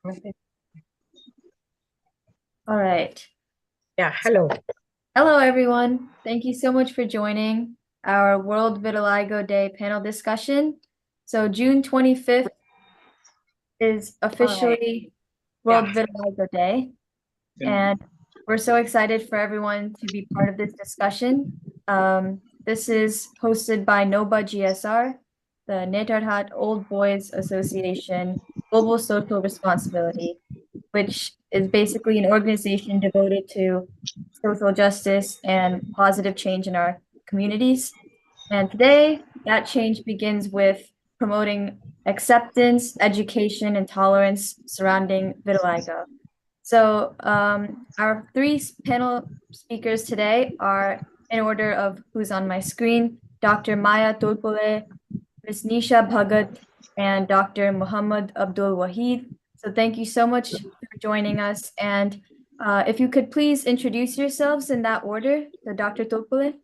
All right. Yeah, hello. Hello, everyone. Thank you so much for joining our World Vitiligo Day panel discussion. So June 25th is officially Yeah, World Vitiligo Day, and we're so excited for everyone to be part of this discussion. This is hosted by NOBA GSR, the Netarhat Old Boys Association Global Social Responsibility, which is basically an organization devoted to social justice and positive change in our communities. And today, that change begins with promoting acceptance, education, and tolerance surrounding vitiligo. So, our three panel speakers today are in order of who's on my screen: Dr. Maya Tulpole, Ms. Nisha Bhagat, and Dr. Muhammad Abdul Wahid. So, thank you so much for joining us. And if you could please introduce yourselves in that order. So, Dr. Tulpole.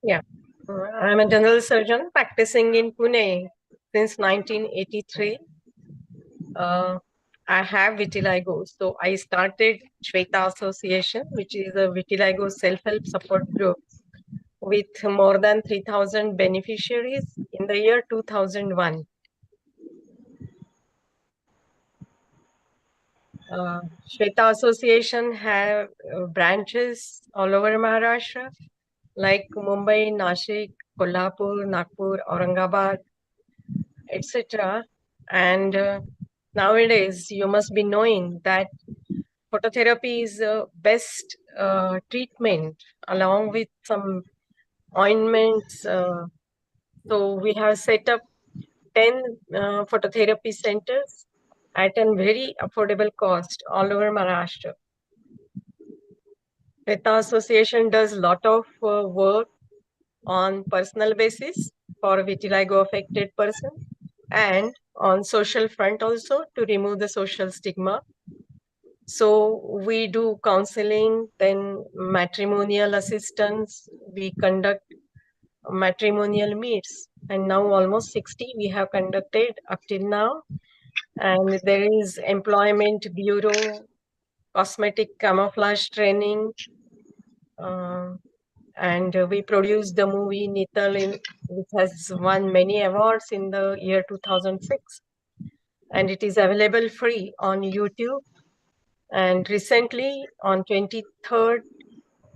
yeah. I'm a general surgeon practicing in Pune since 1983. Uh, I have vitiligo, so I started Shweta Association, which is a vitiligo self-help support group with more than 3,000 beneficiaries in the year 2001. Shweta Association have branches all over Maharashtra, like Mumbai, Nashik, Kolhapur, Nagpur, Aurangabad, etc. And nowadays, you must be knowing that phototherapy is the best treatment, along with some ointments. So we have set up 10 phototherapy centers at a very affordable cost all over Maharashtra. Rita Association does a lot of work on personal basis for vitiligo affected person and on social front also to remove the social stigma. So we do counseling, then matrimonial assistance, we conduct matrimonial meets, and now almost 60 we have conducted up till now. And there is employment bureau, cosmetic camouflage training, uh, and we produced the movie Nital, which has won many awards in the year 2006, and it is available free on YouTube. And recently, on 23rd,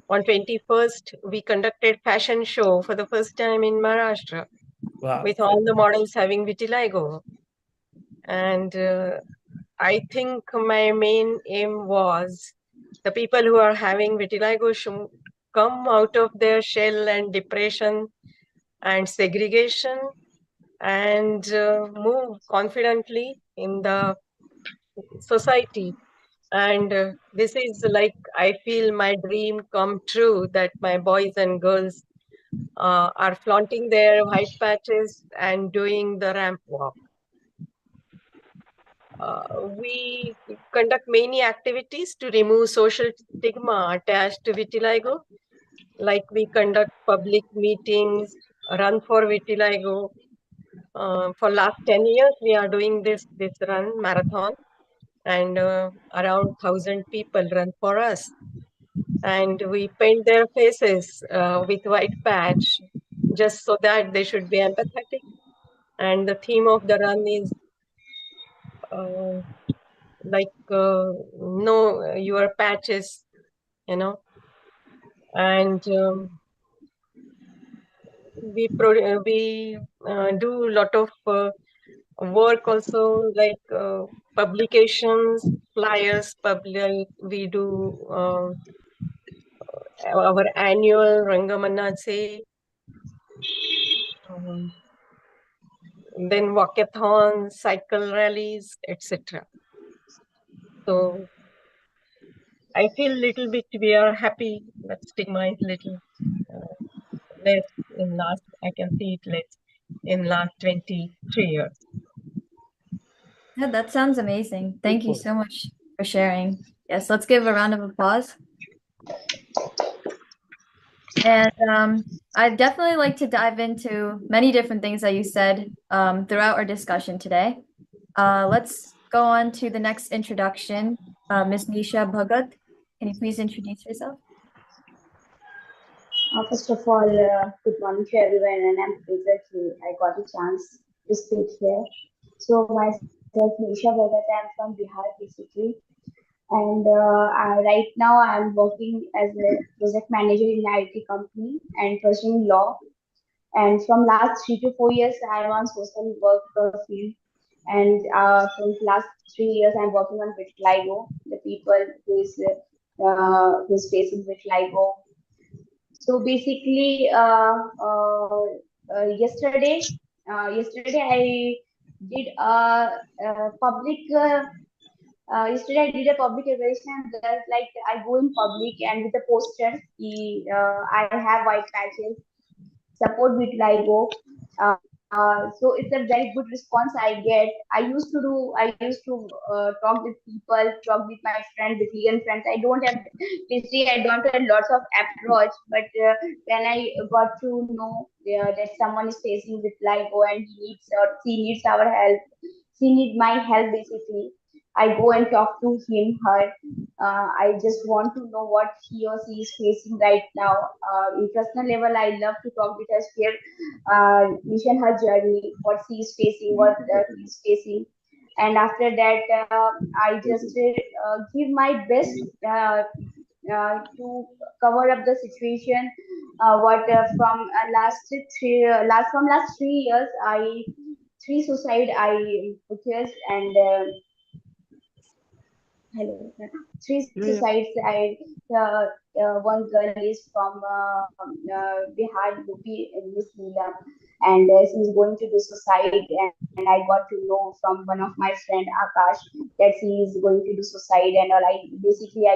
on 21st, we conducted fashion show for the first time in Maharashtra Wow. with all the models having vitiligo. And I think my main aim was the people who are having vitiligo should come out of their shell and depression and segregation and move confidently in the society. And this is like, I feel my dream come true that my boys and girls are flaunting their white patches and doing the ramp walk. We conduct many activities to remove social stigma attached to vitiligo, like we conduct public meetings, run for vitiligo. For last 10 years, we are doing this run marathon, and around 1,000 people run for us. And we paint their faces with white patch just so that they should be empathetic. And the theme of the run is uh, know your patches, you know. And we do a lot of work also, like publications, flyers, public. We do our annual Rangamanache, um, then walkathons, cycle rallies, etc. So I feel little bit we are happy that stigma is little uh, less in last. I can see it less in last 23 years. Yeah, that sounds amazing. Thank you so much for sharing. Yes, let's give a round of applause. And I'd definitely like to dive into many different things that you said throughout our discussion today. Let's go on to the next introduction. Ms. Nisha Bhagat, can you please introduce yourself? First of all, good morning to everyone, and I'm pleased I got a chance to speak here. So myself, Nisha Bhagat, I'm from Bihar, basically, and right now I'm working as a project manager in an IT company and pursuing law. And from last 3 to 4 years, I'm on social work field, and from last 3 years, I'm working on vitiligo, the people who is facing vitiligo. So basically, yesterday I did a public. Yesterday I did a public evaluation that like I go in public and with the posters, I have white patches support with LIGO. So it's a very good response I get. I used to talk with people, talk with my friends, with vegan friends. Basically, I don't have lots of approach, but when I got to know that someone is facing with LIGO and she needs our help, she needs my help basically. I go and talk to him, her. I just want to know what he or she is facing right now. In personal level, I love to talk with her, share, mention her journey, what she is facing, what he is facing, and after that, I just give my best to cover up the situation. What from last 3 years, I three suicide I purchased and. Hello. Three Yeah, suicides. One girl is from Bihar, UP, Miss Leela, and she's going to do suicide. And I got to know from one of my friend Akash that she is going to do suicide. And all. I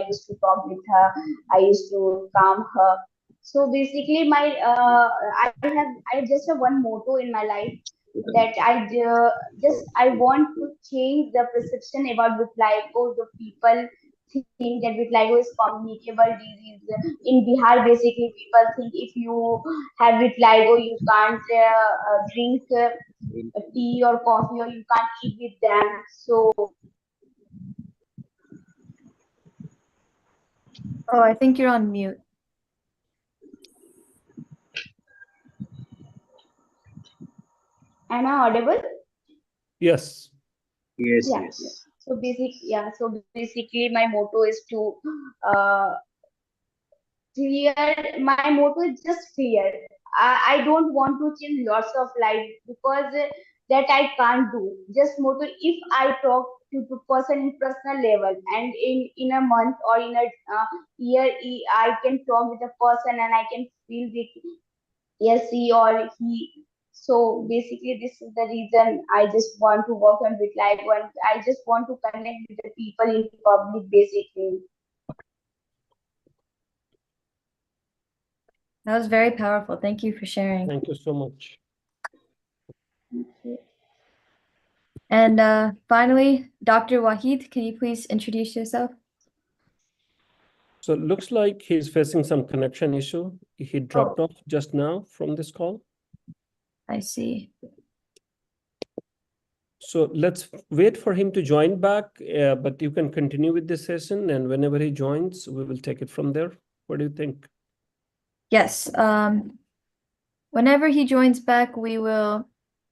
used to talk with her. I used to calm her. So basically, I just have one motto in my life that I want to change the perception about vitiligo. The people think that vitiligo is communicable disease. In Bihar, basically, people think if you have vitiligo, you can't drink tea or coffee, or you can't eat with them. So Oh, I think you're on mute. am I audible? yes. Yes, Yeah. yes. So basically, my motto is to uh, clear. My motto is just clear. I don't want to change lots of life because that I can't do. Just motto, if I talk to the person in personal level and in a month or in a year, I can talk with a person and I can feel with yes, he or he. So basically, this is the reason I just want to work on with life, and I just want to connect with the people in public basically. That was very powerful. Thank you for sharing. Thank you so much. Okay. And finally, Dr. Wahid, can you please introduce yourself? So it looks like he's facing some connection issue. He dropped Oh, off just now from this call. I see. So let's wait for him to join back, but you can continue with this session, and whenever he joins, we will take it from there. What do you think? Yes. Whenever he joins back, we will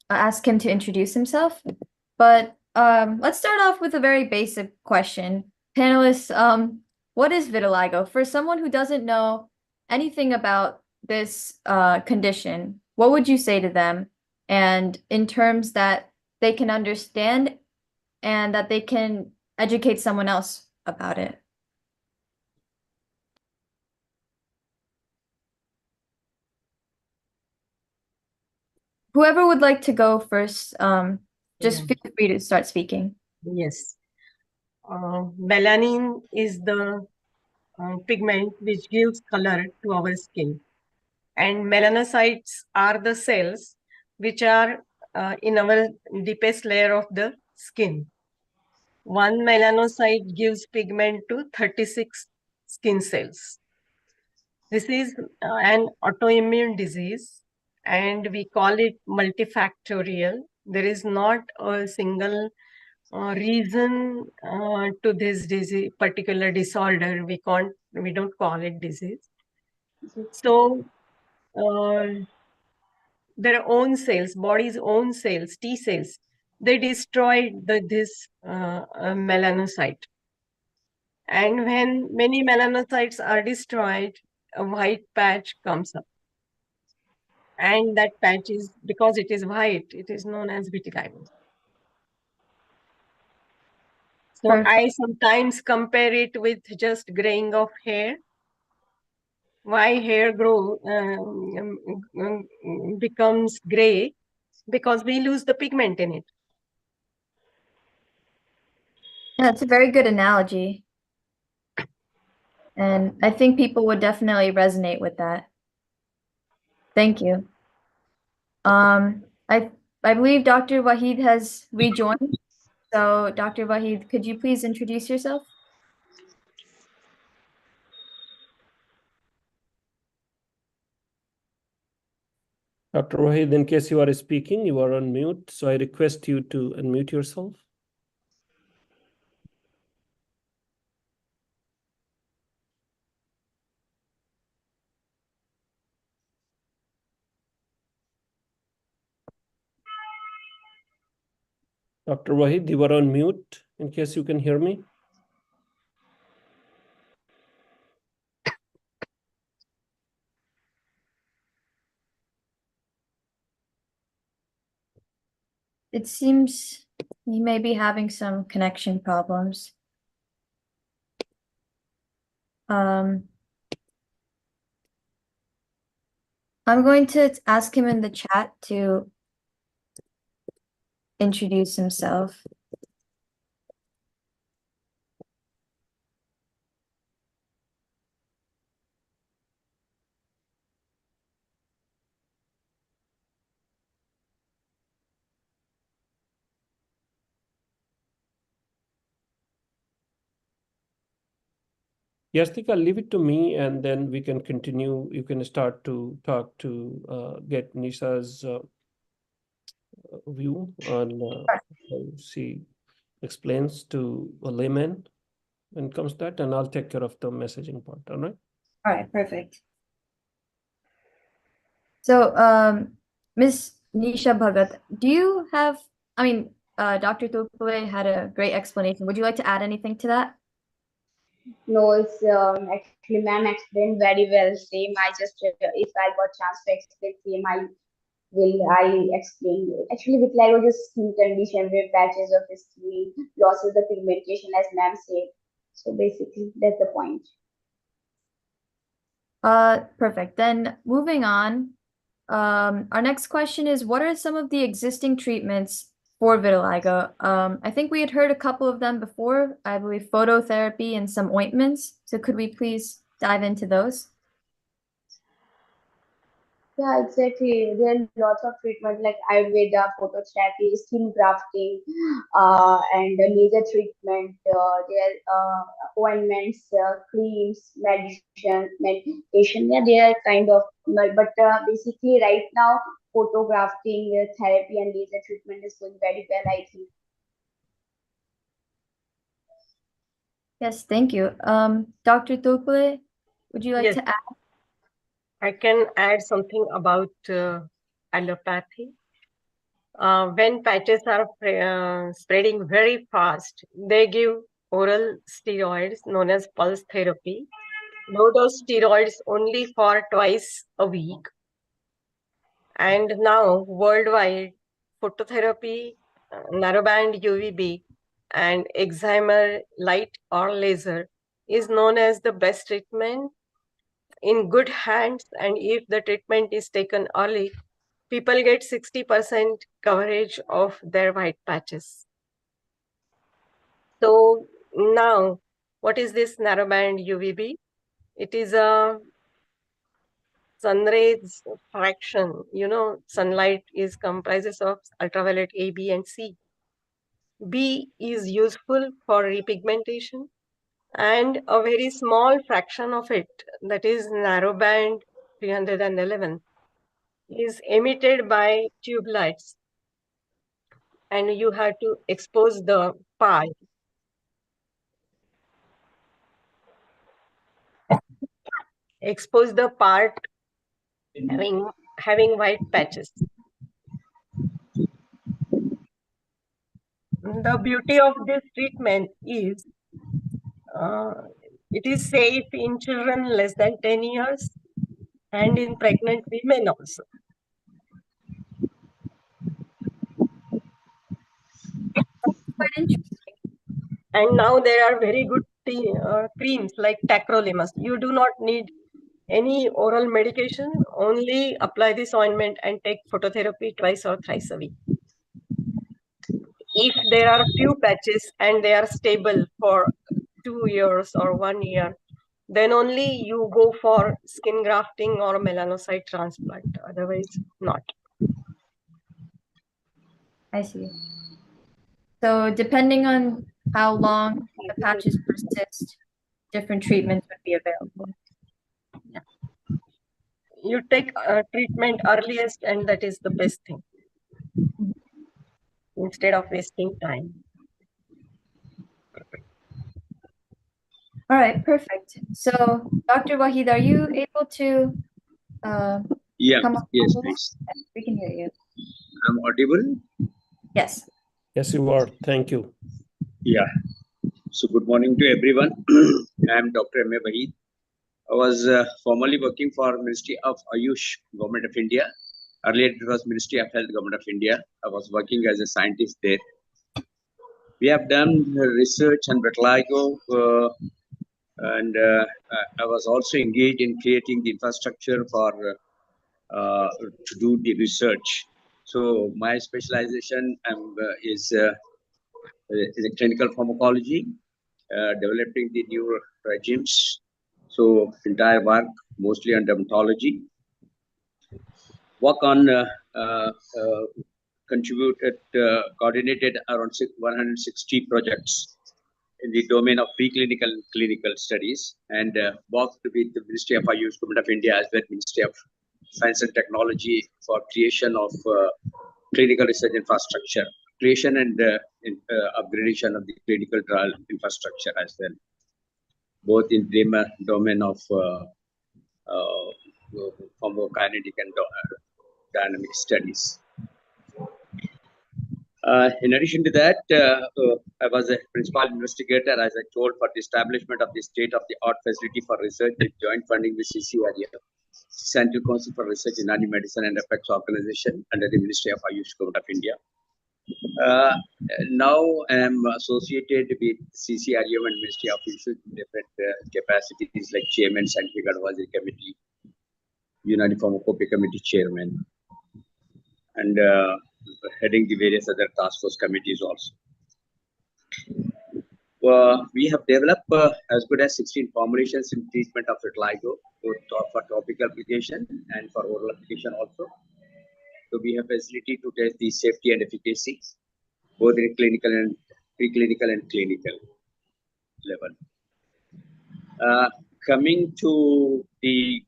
ask him to introduce himself. But let's start off with a very basic question. Panelists, what is vitiligo? For someone who doesn't know anything about this condition, what would you say to them? And in terms that they can understand and that they can educate someone else about it. Whoever would like to go first, just Yeah. feel free to start speaking. Yes. Melanin is the pigment which gives color to our skin. And melanocytes are the cells which are in our deepest layer of the skin. One melanocyte gives pigment to 36 skin cells. This is an autoimmune disease and we call it multifactorial. There is not a single reason to this disease, particular disorder. We don't call it disease. So their own cells, body's own cells, T cells, they destroy this melanocyte. And when many melanocytes are destroyed, a white patch comes up. And that patch is, because it is white, it is known as vitiligo. So Perfect. I sometimes compare it with just graying of hair. Why hair becomes gray? Because we lose the pigment in it. Yeah, it's a very good analogy. And I think people would definitely resonate with that. Thank you. I believe Dr. Wahid has rejoined. So, Dr. Wahid, could you please introduce yourself? Dr. Wahid, in case you are speaking, you are on mute. So I request you to unmute yourself. Dr. Wahid, you are on mute, in case you can hear me. It seems he may be having some connection problems. I'm going to ask him in the chat to introduce himself. Yastika, leave it to me, and then we can continue. You can start to talk to get Nisha's view on how she explains to a layman when it comes to that, and I'll take care of the messaging part. All right. All right, perfect. So, Miss Nisha Bhagat, do you have, Dr. Tupule had a great explanation. Would you like to add anything to that? No, it's actually ma'am explained very well. Same. I just if I got chance to explain same, I explain it. Actually, vitiligo is skin condition where patches of skin losses the pigmentation, as ma'am said. So basically, that's the point. Perfect. Then moving on, our next question is, what are some of the existing treatments for vitiligo? I think we had heard a couple of them before, I believe phototherapy and some ointments. So could we please dive into those? Yeah, exactly. There are lots of treatment like Ayurveda, phototherapy, skin grafting, and laser treatment. There are ointments, creams, medication. Yeah, they are kind of, but basically right now, photografting, therapy, and laser treatment is going very well, I think. Yes, thank you. Dr. Tupule, would you like Yes, to add? I can add something about allopathy. When patches are spreading very fast, they give oral steroids known as pulse therapy. Low dose steroids only for twice a week. And now worldwide, phototherapy, narrowband UVB, and excimer light or laser is known as the best treatment in good hands. And if the treatment is taken early, people get 60% coverage of their white patches. So now, what is this narrowband UVB? It is a sun rays fraction. You know, sunlight is comprises of ultraviolet A, B, and C. B is useful for repigmentation, and a very small fraction of it, that is narrowband 311, is emitted by tube lights. and you have to expose the part. Expose the part having white patches. The beauty of this treatment is it is safe in children less than 10 years and in pregnant women also. Quite interesting. And now there are very good creams like tacrolimus. You do not need any oral medication, only apply this ointment and take phototherapy twice or thrice a week. If there are few patches and they are stable for 2 years or 1 year, then only you go for skin grafting or melanocyte transplant, otherwise not. I see. So depending on how long the patches persist, different treatments would be available. You take treatment earliest, and that is the best thing instead of wasting time. All right, perfect. So, Dr. Wahid, are you able to Yeah, come up? yes, please. We can hear you. I'm audible? Yes. Yes, you are. Thank you. Yeah. So good morning to everyone. I'm Dr. M.A. Wahid. I was formerly working for Ministry of Ayush, Government of India. Earlier it was Ministry of Health, Government of India. I was working as a scientist there. We have done research on vitiligo, and I was also engaged in creating the infrastructure for to do the research. So my specialization is a clinical pharmacology, developing the new regimes. So entire work mostly on dermatology. Work on contributed, coordinated around 160 projects in the domain of preclinical and clinical studies, and worked with the Ministry of Ayush, Government of India, as well as Ministry of Science and Technology for creation of clinical research infrastructure, creation and upgradation of the clinical trial infrastructure as well, both in the domain of pharmacokinetic and dynamic studies. In addition to that, I was a principal investigator, as I told, for the establishment of the state-of-the-art facility for research with joint funding with CCRA, Central Council for Research in Animal Medicine and Effects Organization, under the Ministry of Ayush, Government of India. Now I am associated with CCRM and Ministry of Ayush in different capacities like Chairman, Scientific Advisory Committee, United Pharmacopoeia Committee Chairman, and heading the various other task force committees also. We have developed as good as 16 formulations in treatment of vitiligo, both for topical application and for oral application also. So we have facility to test the safety and efficacy, both in clinical and preclinical and clinical level. Coming to the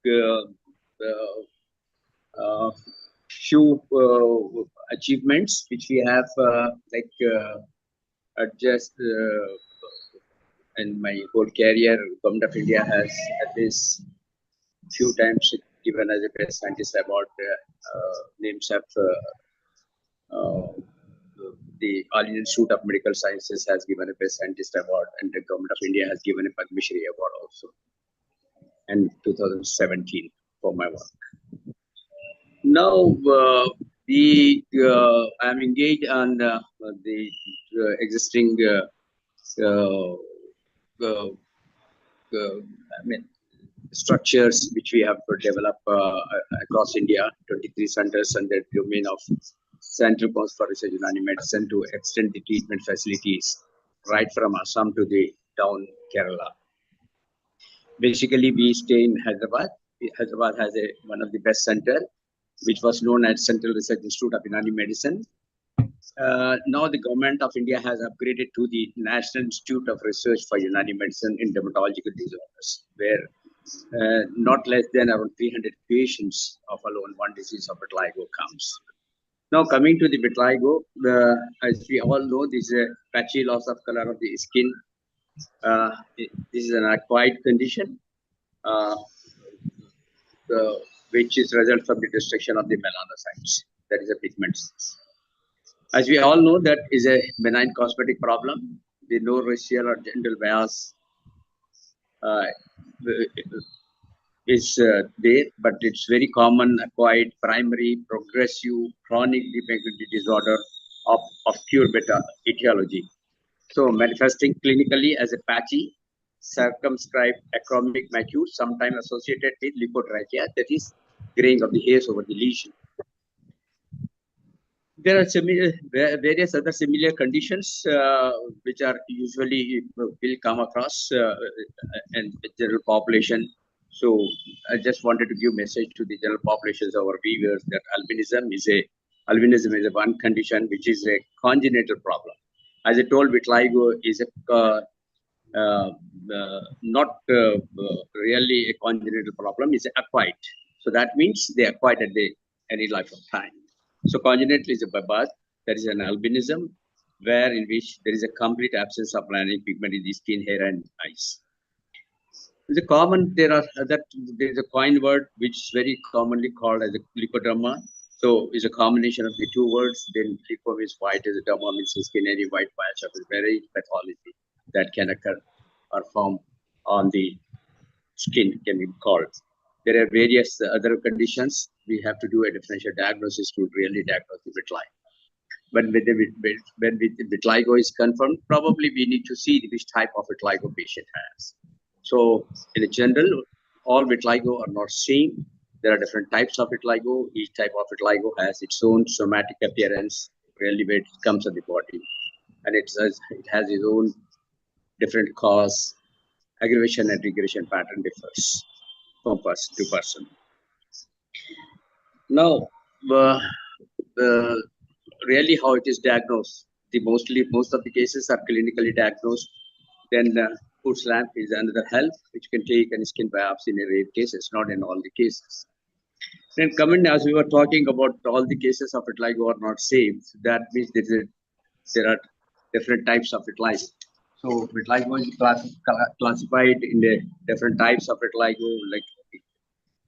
few achievements which we have just in my whole career, Government of India has at least few times given as a best scientist award. Names of the All Indian Institute of Medical Sciences has given a best scientist award, and the Government of India has given a Padma Shri award also, in 2017 for my work. Now I am engaged on the existing structures which we have developed across India, 23 centers under the domain of Central Council for Research in Animal Medicine to extend the treatment facilities right from Assam to the down Kerala. Basically, we stay in Hyderabad. Hyderabad has one of the best center, which was known as Central Research Institute of Unani Medicine. Now the government of India has upgraded to the National Institute of Research for Unani Medicine in Dermatological Disorders, where not less than around 300 patients of alone one disease of vitiligo comes. Now coming to the vitiligo, as we all know, this is a patchy loss of color of the skin. This is an acquired condition, which is result from the destruction of the melanocytes. That is a pigment. As we all know, that is a benign cosmetic problem. The no racial or gender bias is there, but it's very common, acquired, primary, progressive, chronic degenerative disorder of pure beta etiology. So manifesting clinically as a patchy, circumscribed achromic macule, sometimes associated with leukotrichia, that is graying of the hairs over the lesion. There are various other similar conditions which are usually will come across in the general population. So I just wanted to give message to the general populations, our viewers, that albinism is a one condition which is a congenital problem. As I told, vitiligo is a not really a congenital problem; it's acquired. So that means they acquired at any life of time. So congenital is a by birth. There is an albinism, where in which there is a complete absence of melanin pigment in the skin, hair, and eyes. There is a coin word which is very commonly called as a leukoderma. So it's a combination of the two words. Then leuko is white, as a derma means skin, any white patch of very pathology that can occur or form on the skin can be called. There are various other conditions. We have to do a differential diagnosis to really diagnose the vitiligo. But when vitiligo is confirmed, probably we need to see which type of vitiligo patient has. So in general, all vitiligo are not same. There are different types of vitiligo. Each type of vitiligo has its own somatic appearance, really where it comes on the body. And it has its own different cause. Aggravation and regression pattern differs from person to person. Now, really how it is diagnosed. Most of the cases are clinically diagnosed. Then Food's lamp is another help, which can take any skin biopsy in rare cases, not in all the cases. Then coming, as we were talking about, all the cases of vitiligo are not same. So that means there are different types of vitiligo. So vitiligo is classified in the different types of vitiligo. Like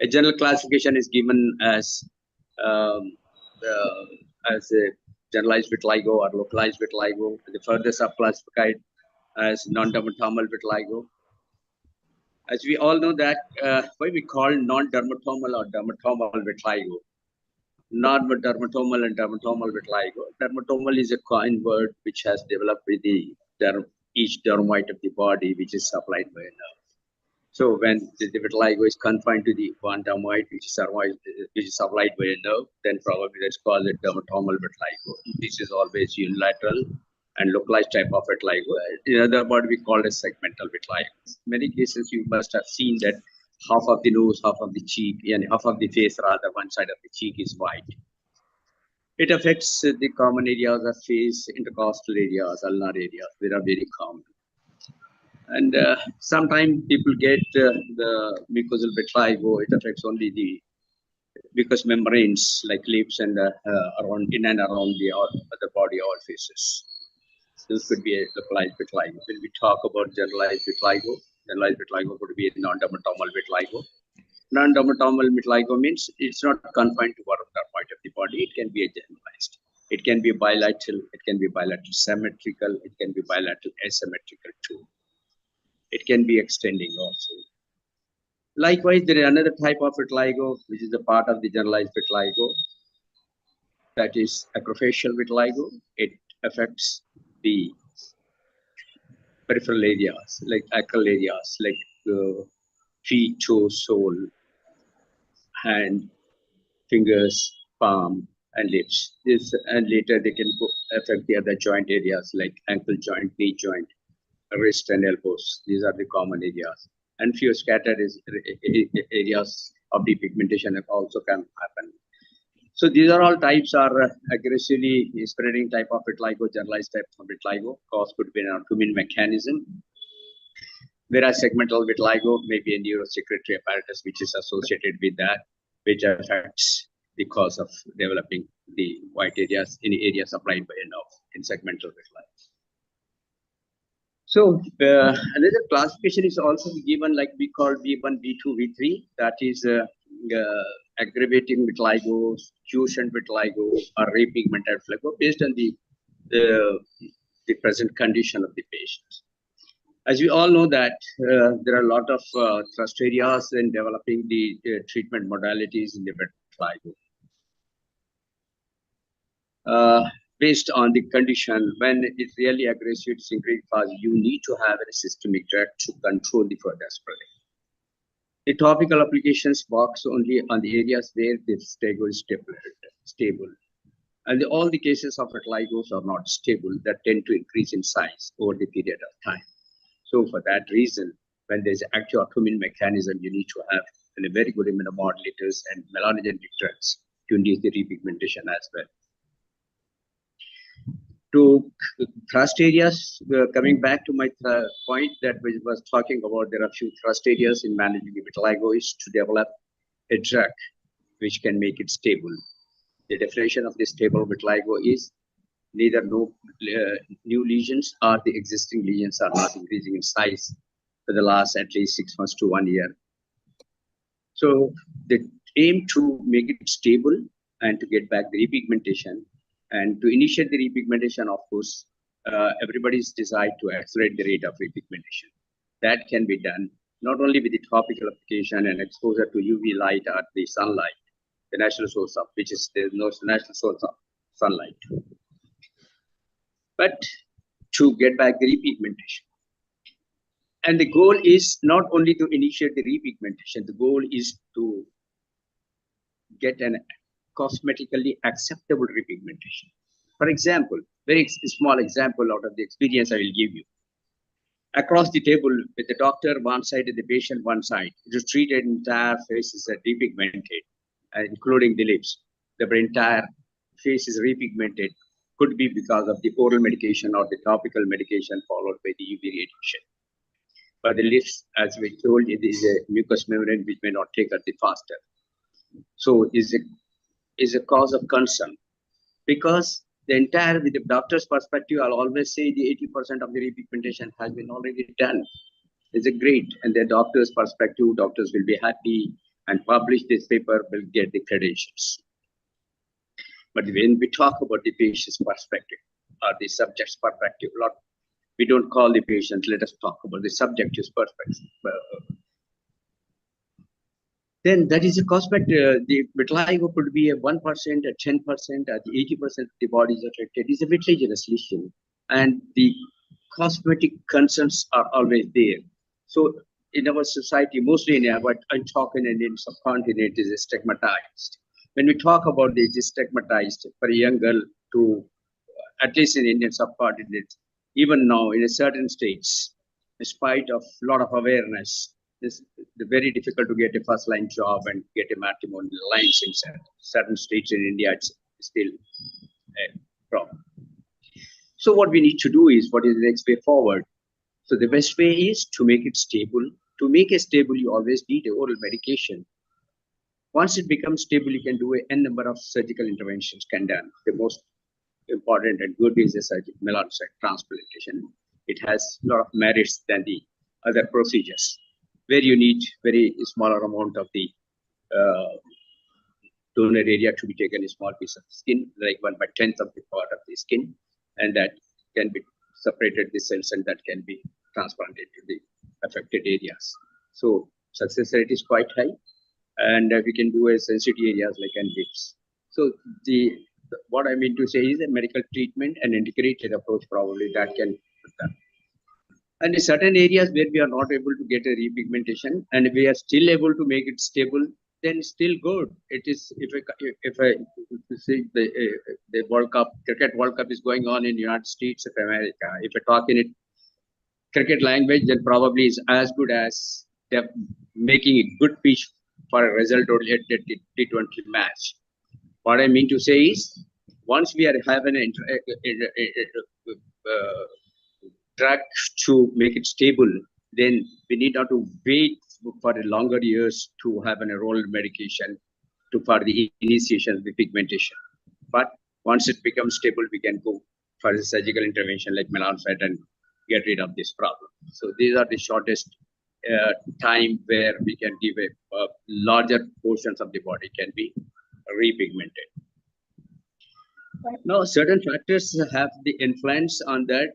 a general classification is given as a generalized vitiligo or localized vitiligo. The further subclassified as non-dermatomal vitiligo. As we all know that why we call non-dermatomal or dermatomal vitiligo. Non-dermatomal and dermatomal vitiligo. Dermatomal is a coin word which has developed with each dermoid of the body, which is supplied by a nerve. So when the vitiligo is confined to the one dermoid, which is supplied by a nerve, then probably let's call it dermatomal vitiligo. This is always unilateral and localized type of vitiligo. In other words, we call it segmental vitiligo. In many cases, you must have seen that half of the nose, half of the cheek, and half of the face, rather, one side of the cheek is white. It affects the common areas of face, intercostal areas, ulnar areas. They are very common. And sometimes people get the mucosal vitiligo. It affects only the mucous membranes like lips and around in and around the body orifices. This could be a localized vitiligo. When we talk about generalized vitiligo could be a non-dermatomal vitiligo. Non-dermatomal vitiligo means it's not confined to one point of the body. It can be a generalized. It can be bilateral. It can be bilateral symmetrical. It can be bilateral asymmetrical too. It can be extending also. Likewise, there is another type of vitiligo, which is a part of the generalized vitiligo. That is acrofacial vitiligo. It affects the peripheral areas, like ankle areas, like feet, toes, sole, hand, fingers, palm, and lips. And later they can affect the other joint areas like ankle joint, knee joint, wrist, and elbows. These are the common areas. And few scattered areas of depigmentation also can happen. So these are all types are aggressively spreading type of vitiligo, generalized type of vitiligo. Cause could be an autoimmune mechanism. Whereas segmental vitiligo may be a neurosecretory apparatus which is associated with that, which affects the cause of developing the white areas, any area supplied by enough in segmental vitiligo. So another classification is also given, like we call V1, V2, V3. That is aggravating vitiligo, fusion vitiligo, or repigmented vitiligo, based on the present condition of the patient. As we all know that there are a lot of thrust areas in developing the treatment modalities in the vitiligo. Based on the condition, when it's really aggressive, it's increased fast, you need to have a systemic drug to control the further spreading. The topical applications works only on the areas where the vitiligo is stable. And all the cases of vitiligo are not stable, that tend to increase in size over the period of time. So for that reason, when there's active autoimmune mechanism, you need to have a very good immunomodulators and melanogenic drugs to induce the repigmentation as well. To thrust areas, coming back to my point that we was talking about, there are few thrust areas in managing vitiligo is to develop a drug which can make it stable. The definition of the stable vitiligo is neither new lesions or the existing lesions are not increasing in size for the last at least 6 months to 1 year. So the aim to make it stable and to get back the repigmentation. And to initiate the repigmentation, of course, everybody's desire to accelerate the rate of repigmentation. That can be done not only with the topical application and exposure to UV light or the sunlight, the natural source of which is the natural source of sunlight, but to get back the repigmentation. And the goal is not only to initiate the repigmentation, the goal is to get an cosmetically acceptable repigmentation. For example, very small example out of the experience I will give you. Across the table with the doctor one side and the patient one side, it is treated entire face is repigmented, including the lips. The entire face is repigmented, could be because of the oral medication or the topical medication followed by the UV radiation. But the lips, as we told, it is a mucous membrane which may not take up the faster. So is a cause of concern, because the entire, with the doctor's perspective, I'll always say the 80% of the repigmentation has been already done. It's a great, and the doctor's perspective, doctors will be happy and publish this paper, will get the credentials. But when we talk about the patient's perspective or the subject's perspective, we don't call the patient, let us talk about the subject's perspective. Then that is a cosmetic, the vitiligo could be a 1%, a 10%, or the 80% of the body is affected. It's a vitreous lesion, and the cosmetic concerns are always there. So in our society, mostly in what I'm talking in Indian subcontinent, is stigmatized. When we talk about it is stigmatized for a young girl to, at least in Indian subcontinent, even now in a certain states, in spite of a lot of awareness, it's very difficult to get a first-line job and get a matrimonial alliance in certain states in India. It's still a problem. So what we need to do is, what is the next way forward? So the best way is to make it stable. To make it stable, you always need an oral medication. Once it becomes stable, you can do n number of surgical interventions can done. The most important and good is the surgical melanocyte transplantation. It has a lot of merits than the other procedures, where you need very smaller amount of the donor area to be taken, a small piece of skin, like 1/10th of the part of the skin, and that can be separated the cells and that can be transplanted to the affected areas. So success rate is quite high, and we can do a sensitive areas like lips. So what I mean to say is a medical treatment and integrated approach probably that can be done. And in certain areas where we are not able to get a repigmentation and we are still able to make it stable, then still good. It is, if you see the World Cup, Cricket World Cup is going on in the United States of America. If I talk in it cricket language, then probably is as good as making a good pitch for a result or a T20 match. What I mean to say is, once we are having a drug to make it stable, then we need not to wait for a longer years to have an oral medication for the initiation of the pigmentation. But once it becomes stable, we can go for a surgical intervention like melanocyte and get rid of this problem. So these are the shortest time where we can give a larger portions of the body can be repigmented. Now, certain factors have the influence on that,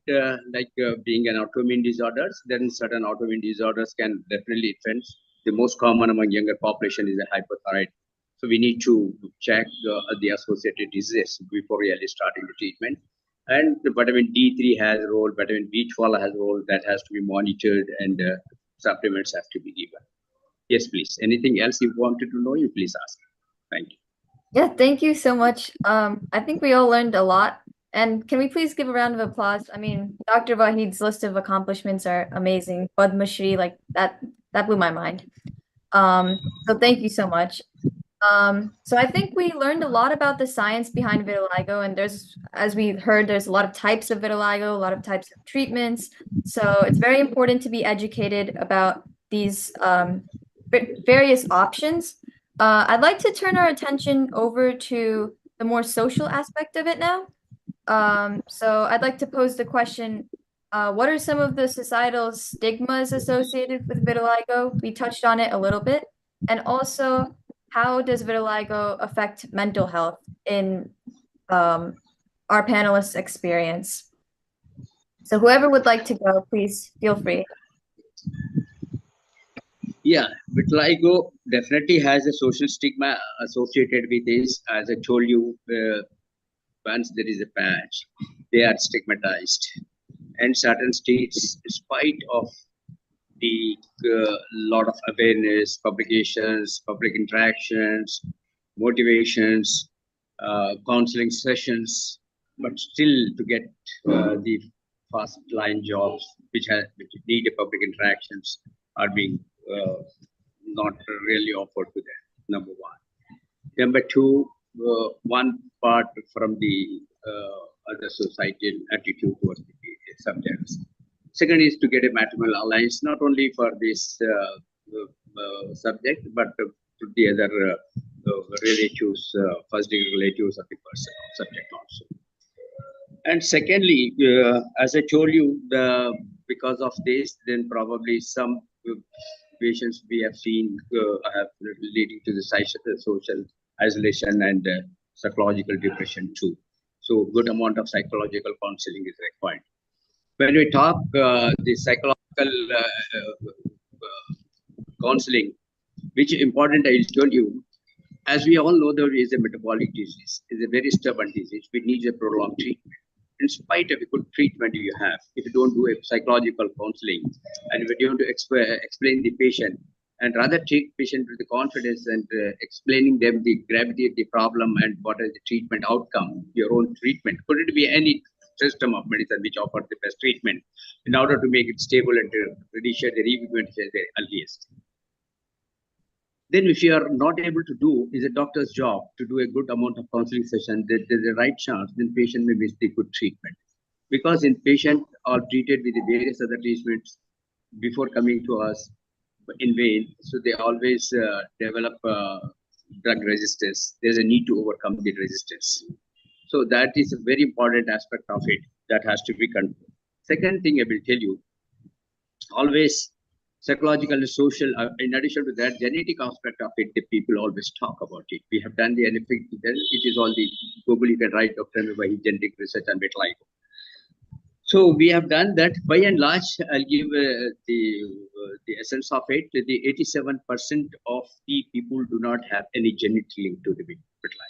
being an autoimmune disorders. Then certain autoimmune disorders can definitely influence. The most common among younger population is a hypothyroid. So we need to check the associated diseases before really starting the treatment. And the vitamin D3 has a role, vitamin B12 has a role that has to be monitored, and supplements have to be given. Yes, please. Anything else you wanted to know, you please ask. Thank you. Yeah, thank you so much. I think we all learned a lot. And can we please give a round of applause? I mean, Dr. Wahid's list of accomplishments are amazing. Padma Shri, like that blew my mind. So thank you so much. So I think we learned a lot about the science behind vitiligo, and as we heard, there's a lot of types of vitiligo, a lot of types of treatments. So it's very important to be educated about these various options. I'd like to turn our attention over to the more social aspect of it now. So I'd like to pose the question, what are some of the societal stigmas associated with vitiligo? We touched on it a little bit. And also, how does vitiligo affect mental health in our panelists' experience? So whoever would like to go, please feel free. Yeah, vitiligo definitely has a social stigma associated with this. As I told you, once there is a patch, they are stigmatized. And certain states, despite of the lot of awareness, publications, public interactions, motivations, counseling sessions, but still to get the first line jobs which need a public interactions are being not really offered to them. Number one. Number two, one part from the other societal attitude towards the subjects. Second is to get a matrimonial alliance, not only for this subject, but to the other relatives, first degree relatives of the person, subject also. And secondly, as I told you, because of this, then probably some patients we have seen have leading to the social isolation and psychological depression too. So good amount of psychological counseling is required. When we talk the psychological counseling, which is important, I told you, as we all know, there is a metabolic disease. It's a very stubborn disease which needs a prolonged treatment. In spite of a good treatment you have, if you don't do a psychological counseling and if you don't explain the patient and rather take patient with the confidence and explaining them the gravity of the problem and what is the treatment outcome, your own treatment, could it be any system of medicine which offers the best treatment in order to make it stable and to reduce the repigmentation at the earliest. Then if you are not able to do, is a doctor's job to do a good amount of counseling session, there's a right chance, then patient may miss the good treatment. Because in patient are treated with the various other treatments before coming to us in vain, so they always develop drug resistance. There's a need to overcome the resistance. So that is a very important aspect of it that has to be controlled. Second thing I will tell you, always psychological and social, in addition to that, genetic aspect of it, the people always talk about it. We have done the anything, it is all the Google, you can write Dr. Vahi genetic research on vitiligo. So we have done that. By and large, I'll give the essence of it. The 87% of the people do not have any genetic link to the vitiligo,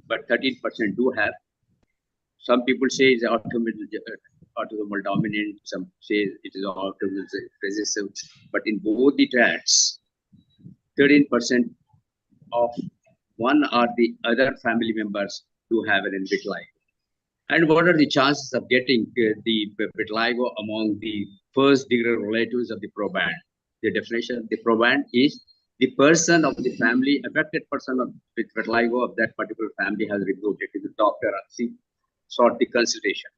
but 13% do have. Some people say it's autosomal dominant, some say it is autosomal recessive, but in both the traits, 13% of one or the other family members do have an vitiligo. And what are the chances of getting the vitiligo among the first degree relatives of the proband? The definition of the proband is the person of the family, affected person with vitiligo of that particular family has reported to the doctor and sought the consultation.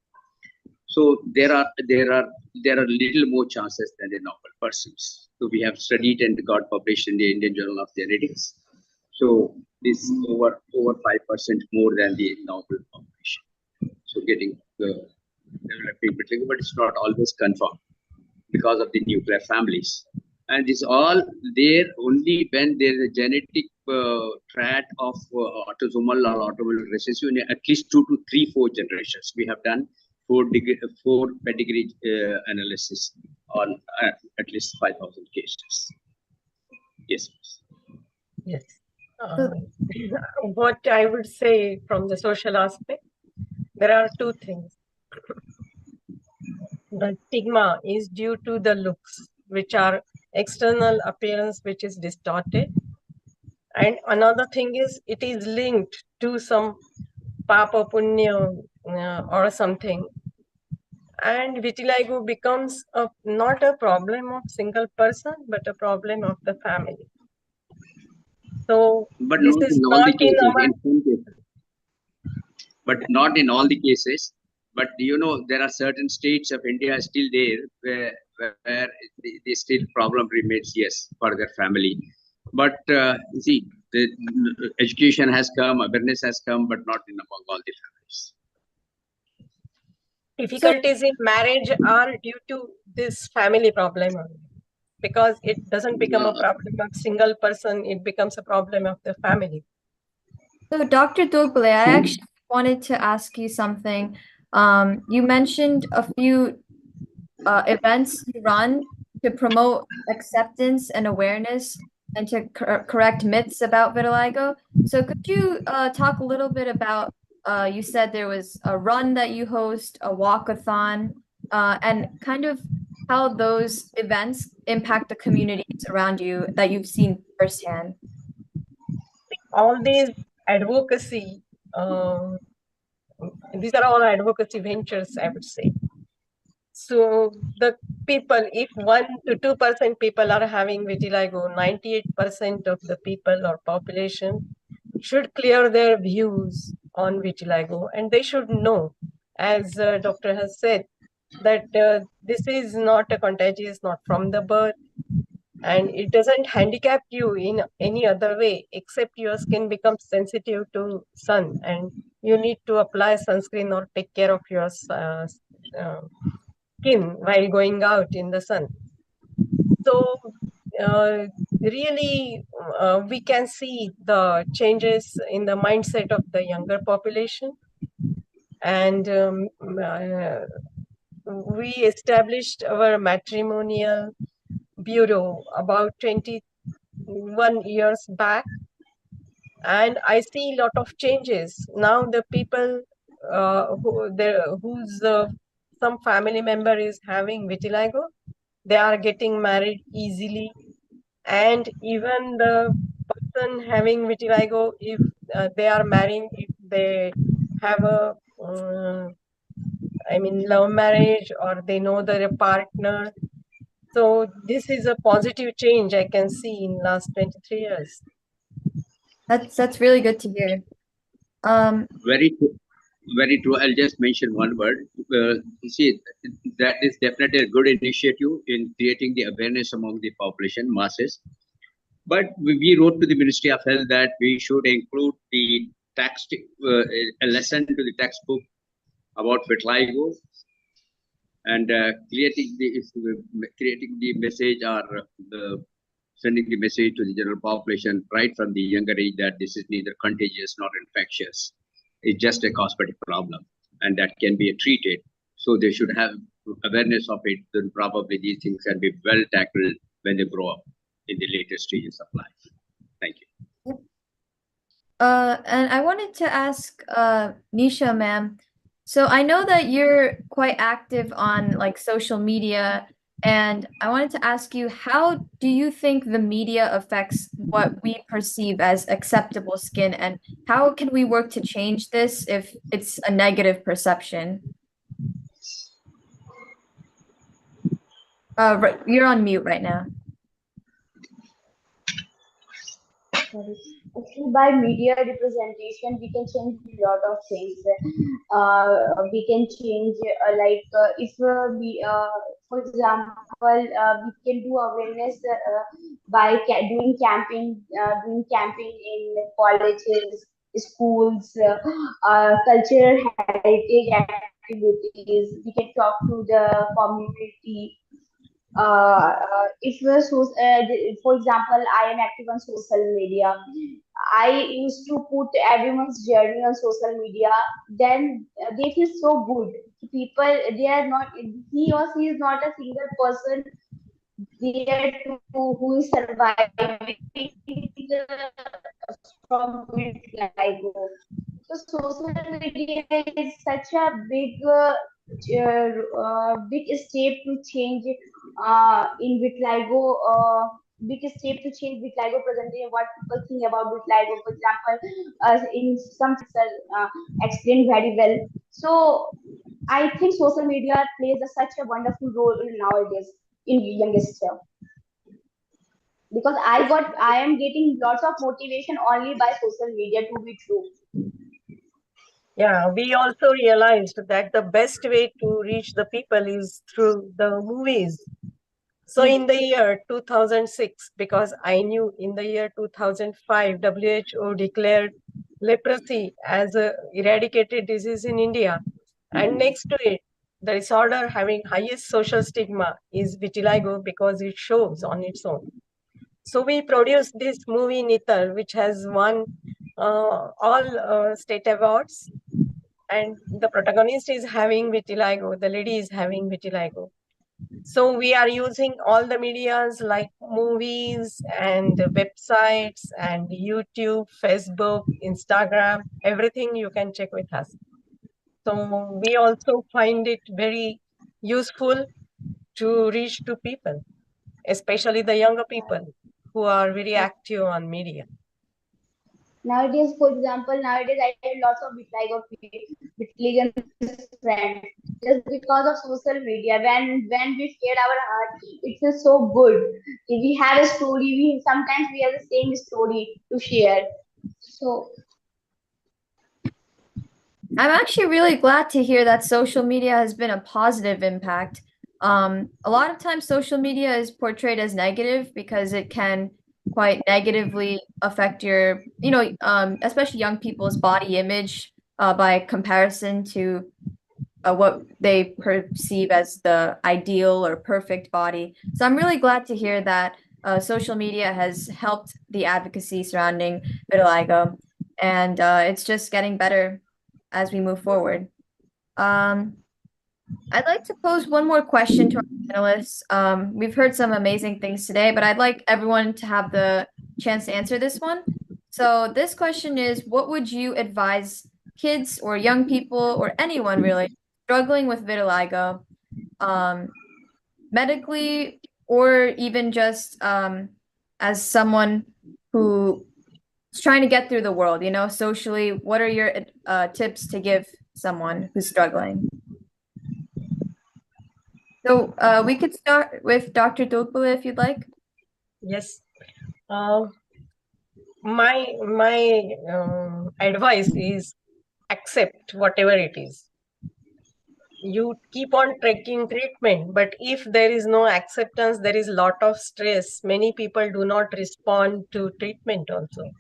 So there are little more chances than the normal persons. So we have studied and got published in the Indian Journal of Genetics. So is over 5% more than the normal population. So getting developing vitiligo, but it's not always confirmed because of the nuclear families. And it's all there only when there is a genetic trait of autosomal or autosomal recessive in at least 2 to 3, 4 generations. We have done four pedigree analysis on at least 5,000 cases. Yes. Yes. What I would say from the social aspect, there are two things. The stigma is due to the looks, which are external appearance, which is distorted. And another thing is it is linked to some papa punya or something. And vitiligo becomes not a problem of single person, but a problem of the family. So but this not is in all not the in cases. our... In some cases, but not in all the cases. But there are certain states of India still there where the still problem remains. Yes, for their family. But you see, the education has come, awareness has come, but not in among all the families. Difficulties in marriage are due to this family problem only, because it doesn't become a problem of single person, it becomes a problem of the family. So, Dr. Dulbale, I actually wanted to ask you something. You mentioned a few events you run to promote acceptance and awareness and to correct myths about vitiligo. So, could you talk a little bit about, you said there was a run that you host, a walkathon, and kind of how those events impact the communities around you that you've seen firsthand? All these advocacy, these are all advocacy ventures, I would say. So the people, if 1 to 2% people are having vitiligo, 98% of the people or population should clear their views on vitiligo, and they should know, as doctor has said, that this is not a contagious, not from the birth, and it doesn't handicap you in any other way except your skin becomes sensitive to sun and you need to apply sunscreen or take care of your skin while going out in the sun. So really we can see the changes in the mindset of the younger population, and we established our matrimonial bureau about 21 years back, and I see a lot of changes. Now the people whose some family member is having vitiligo, they are getting married easily, and even the person having vitiligo, if they are marrying, if they have a love marriage or they know their partner. So this is a positive change I can see in last 23 years. That's really good to hear. Very true. Very true. I'll just mention one word. You see, that is definitely a good initiative in creating the awareness among the population masses. But we wrote to the Ministry of Health that we should include the text, a lesson to the textbook about vitiligo, and creating the message or sending the message to the general population right from the younger age that this is neither contagious nor infectious. It's just a cosmetic problem, and that can be treated. So they should have awareness of it. Then probably these things can be well tackled when they grow up in the later stages of life. Thank you. And I wanted to ask Nisha, ma'am. So I know that you're quite active on like social media, and I wanted to ask you, how do you think the media affects what we perceive as acceptable skin, and how can we work to change this if it's a negative perception? You're on mute right now. Actually, by media representation, we can change a lot of things. We can change, if for example, we can do awareness by doing camping in colleges, schools, cultural heritage activities. We can talk to the community. If for example, I am active on social media, I used to put everyone's journey on social media, then they feel so good. People, they are not, he or she is not a single person there to who is surviving from vitiligo. So social media is such a big step to change in vitiligo. Big step to change vitiligo presentation. What people think about vitiligo, for example, in some explained very well. So I think social media plays such a wonderful role nowadays in youngster, because I am getting lots of motivation only by social media, to be true. Yeah, we also realized that the best way to reach the people is through the movies. So in the year 2006, because I knew in the year 2005, WHO declared leprosy as a eradicated disease in India. And next to it, the disorder having highest social stigma is vitiligo because it shows on its own. So we produced this movie Nitar, which has won all state awards, and the protagonist is having vitiligo, the lady is having vitiligo. So we are using all the medias like movies and websites and YouTube, Facebook, Instagram, everything you can check with us. So we also find it very useful to reach to people, especially the younger people who are very active on media. Nowadays, for example, nowadays I have lots of vitiligo friends just because of social media. When we share our heart, it feels so good. If we have a story, we sometimes we have the same story to share. So I'm actually really glad to hear that social media has been a positive impact. A lot of times social media is portrayed as negative because it can quite negatively affect your, especially young people's body image, by comparison to what they perceive as the ideal or perfect body. So I'm really glad to hear that social media has helped the advocacy surrounding vitiligo, and it's just getting better as we move forward. I'd like to pose one more question to our panelists. We've heard some amazing things today, but I'd like everyone to have the chance to answer this one. So this question is, what would you advise kids or young people or anyone really struggling with vitiligo, medically or even just as someone who is trying to get through the world, socially? What are your tips to give someone who's struggling? So we could start with Dr. Tulpule if you'd like. Yes. My advice is accept whatever it is. You keep on taking treatment, but if there is no acceptance, there is a lot of stress. Many people do not respond to treatment also.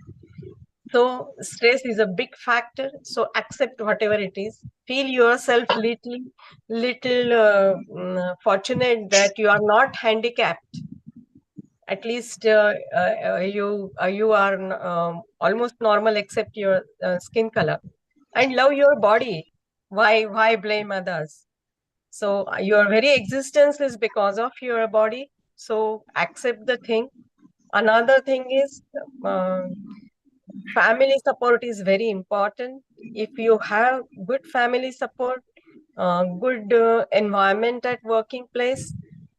So stress is a big factor. So accept whatever it is. Feel yourself little fortunate that you are not handicapped. At least you are almost normal except your skin color, and love your body. Why blame others? So your very existence is because of your body. So accept the thing. Another thing is family support is very important. If you have good family support, good environment at working place,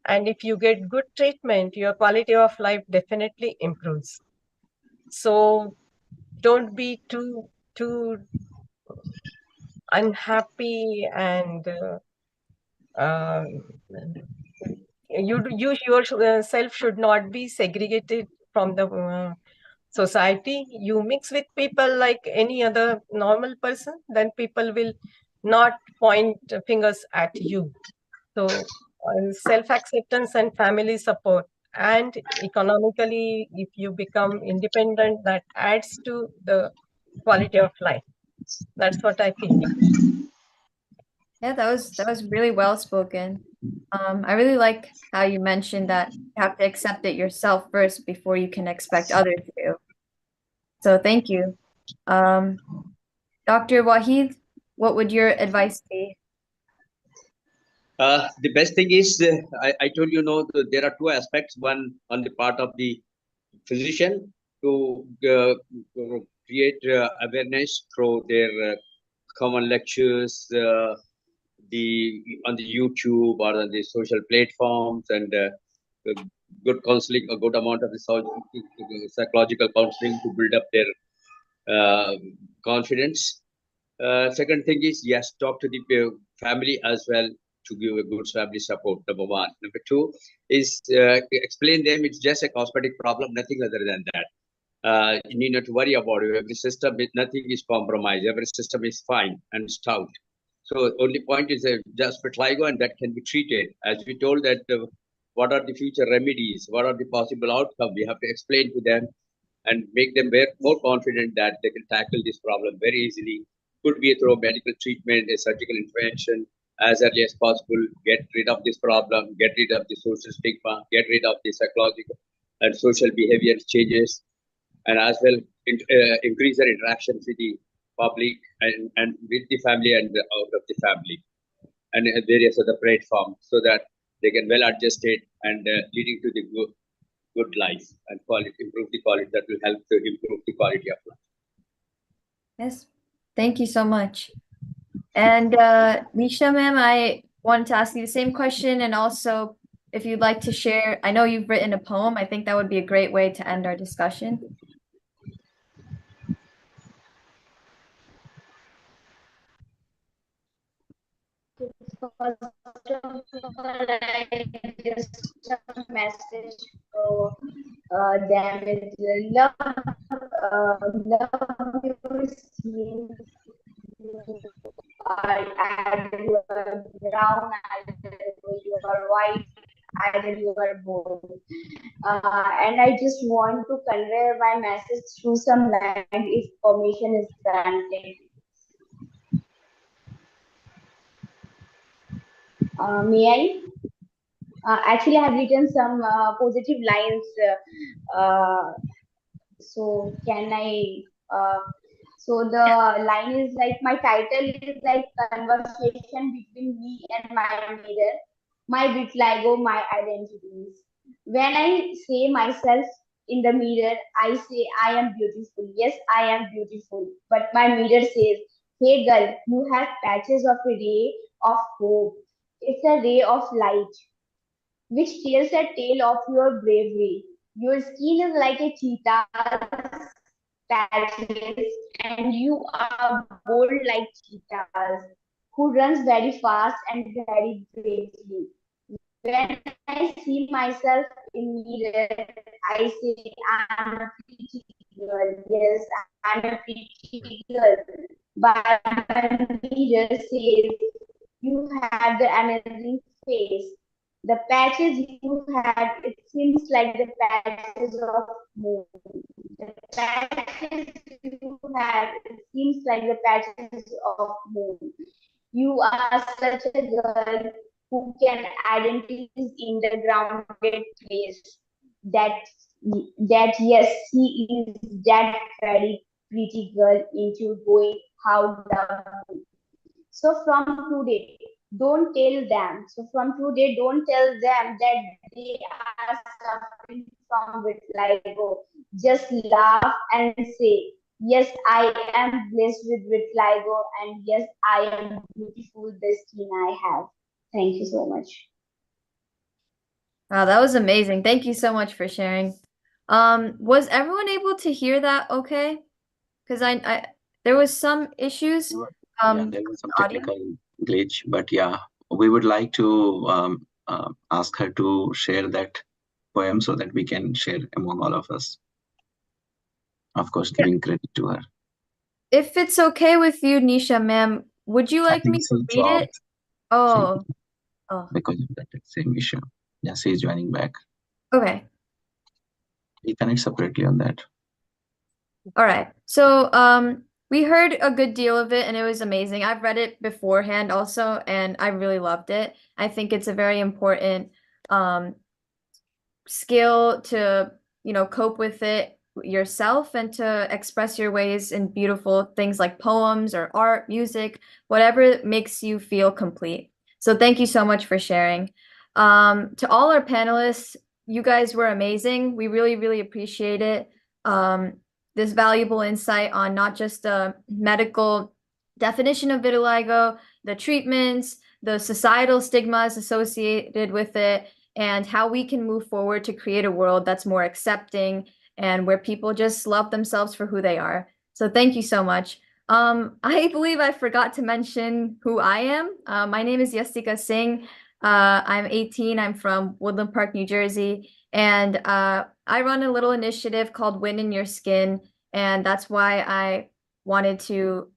and if you get good treatment, your quality of life definitely improves. So don't be too unhappy, and uh, you yourself should not be segregated from the society, you mix with people like any other normal person, then people will not point fingers at you. So self-acceptance and family support, and economically, if you become independent, that adds to the quality of life. That's what I feel. Yeah, that was really well spoken. I really like how you mentioned that you have to accept it yourself first before you can expect others to. So thank you. Dr. Wahid, what would your advice be? The best thing is, I told you, there are two aspects. One on the part of the physician to create awareness through their common lectures, on the YouTube or on the social platforms, and good counseling, a good amount of the psychological counseling to build up their confidence. Second thing is, yes, talk to the family as well to give a good family support. Number one. Number two is explain them it's just a cosmetic problem, nothing other than that. You need not to worry about it. Every system, nothing is compromised. Every system is fine and stout. So only point is just vitiligo, and that can be treated. As we told that, what are the future remedies? What are the possible outcomes? We have to explain to them and make them more confident that they can tackle this problem very easily. Could be through medical treatment, a surgical intervention as early as possible. Get rid of this problem. Get rid of the social stigma. Get rid of the psychological and social behavior changes, and as well increase their interactions with the public and with the family and out of the family and various other platforms, so that they can well adjust it and leading to the good life and quality, improve the quality, that will help to improve the quality of life. Yes, thank you so much. And Nisha, ma'am, I wanted to ask you the same question, and also if you'd like to share, I know you've written a poem. I think that would be a great way to end our discussion. First of all, I just a message for them is love your skin. You are either you are brown, either you are white, either you are both. And I just want to convey my message through some line if permission is granted. May I? Actually, I have written some positive lines. So can I? So the line is like, my title is like conversation between me and my mirror, my vitiligo, my identities. When I say myself in the mirror, I say I am beautiful. Yes, I am beautiful. But my mirror says, hey girl, you have patches of a ray of hope. It's a ray of light which tells a tale of your bravery. Your skin is like a cheetah's patches, and you are bold like cheetahs, who runs very fast and very bravely. When I see myself in mirror, I say I'm a pretty girl. Yes, I'm a pretty girl. But my mirror says you have the amazing face. The patches you had, it seems like the patches of moon. The patches you had, it seems like the patches of moon. You are such a girl who can identify in the grounded place. That that yes, she is that very pretty girl into going how down. So from today, don't tell them. So from today, don't tell them that they are suffering from vitiligo. Just laugh and say, yes, I am blessed with vitiligo, and yes, I am beautiful the skin I have. Thank you so much. Wow, that was amazing. Thank you so much for sharing. Was everyone able to hear that okay? Because I there was some issues. Yeah, there was some technical glitch, but yeah, we would like to ask her to share that poem so that we can share among all of us. of course, giving credit to her. If it's okay with you, Nisha, ma'am, would you I like think me to she read it? dropped Oh, oh, because of that same issue. Yeah, she is joining back. okay. We connect separately on that. All right. So, we heard a good deal of it and it was amazing. I've read it beforehand also, and I really loved it. I think it's a very important skill to, cope with it yourself and to express your ways in beautiful things like poems or art, music, whatever makes you feel complete. So thank you so much for sharing. To all our panelists, you guys were amazing. We really, really appreciate it. This valuable insight on not just the medical definition of vitiligo, the treatments, the societal stigmas associated with it, and how we can move forward to create a world that's more accepting and where people just love themselves for who they are. So thank you so much. I believe I forgot to mention who I am. My name is Yastika Singh. I'm 18. I'm from Woodland Park, New Jersey. And I run a little initiative called Win in Your Skin. And that's why I wanted to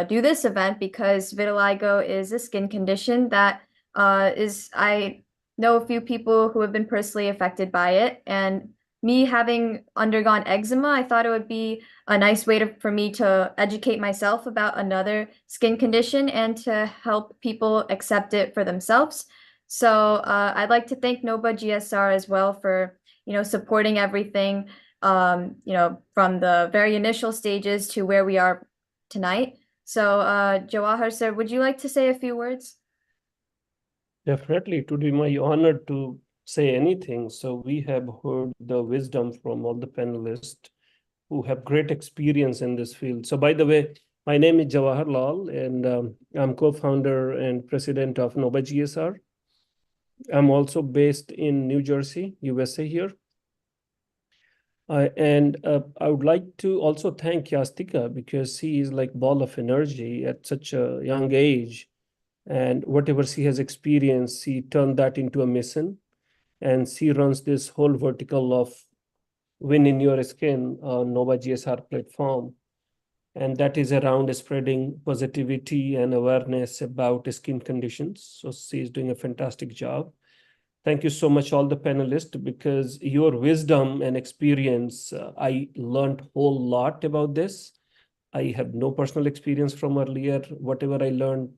do this event, because vitiligo is a skin condition that I know a few people who have been personally affected by it. And me having undergone eczema, I thought it would be a nice way for me to educate myself about another skin condition and to help people accept it for themselves. So I'd like to thank NOBA GSR as well for, supporting everything, from the very initial stages to where we are tonight. So Jawahar sir, would you like to say a few words? Definitely, it would be my honor to say anything. So we have heard the wisdom from all the panelists who have great experience in this field. So by the way, my name is Jawahar Lal, and I'm co-founder and president of NOBA GSR. I'm also based in New Jersey, USA here. And I would like to also thank Yastika, because she is like ball of energy at such a young age. And whatever she has experienced, she turned that into a mission. And she runs this whole vertical of Win in Your Skin on NOBA GSR platform. And that is around spreading positivity and awareness about skin conditions. So she is doing a fantastic job. Thank you so much, all the panelists, because your wisdom and experience, I learned a whole lot about this. I have no personal experience from earlier. Whatever I learned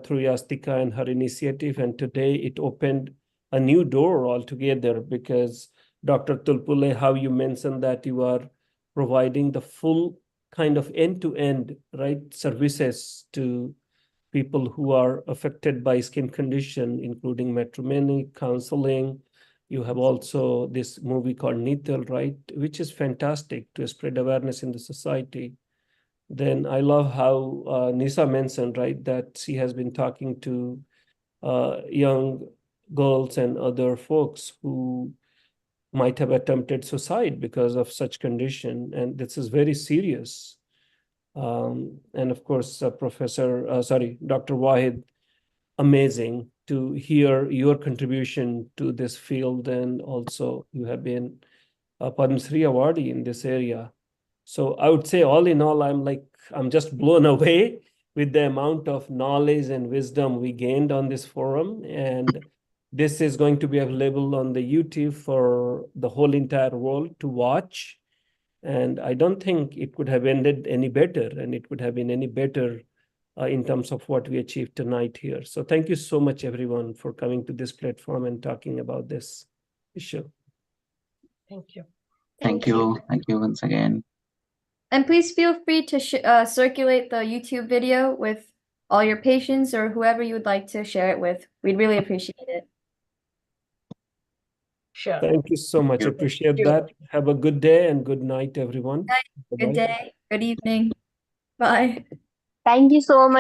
through Yastika and her initiative. And today it opened a new door altogether, because Dr. Tulpule, how you mentioned that you are providing the full kind of end-to-end, right, services to people who are affected by skin condition, including matrimony, counseling. You have also this movie called Nital, right, which is fantastic to spread awareness in the society. Then I love how Nisa mentioned, right, that she has been talking to young girls and other folks who might have attempted suicide because of such condition. And this is very serious. And of course, Dr. Wahid, amazing to hear your contribution to this field. And also you have been a Padma Shri awardee in this area. So I would say all in all, I'm just blown away with the amount of knowledge and wisdom we gained on this forum. And this is going to be available on the YouTube for the whole entire world to watch. And I don't think it could have ended any better, and it would have been any better in terms of what we achieved tonight here. So thank you so much, everyone, for coming to this platform and talking about this issue. Thank you. Thank you. Thank you once again. And please feel free to circulate the YouTube video with all your patients or whoever you would like to share it with. We'd really appreciate it. Sure. Thank you so much. you. Appreciate Thank you. that. Have a good day and good night, everyone. Good Bye-bye. day, good evening. Bye. Thank you so much.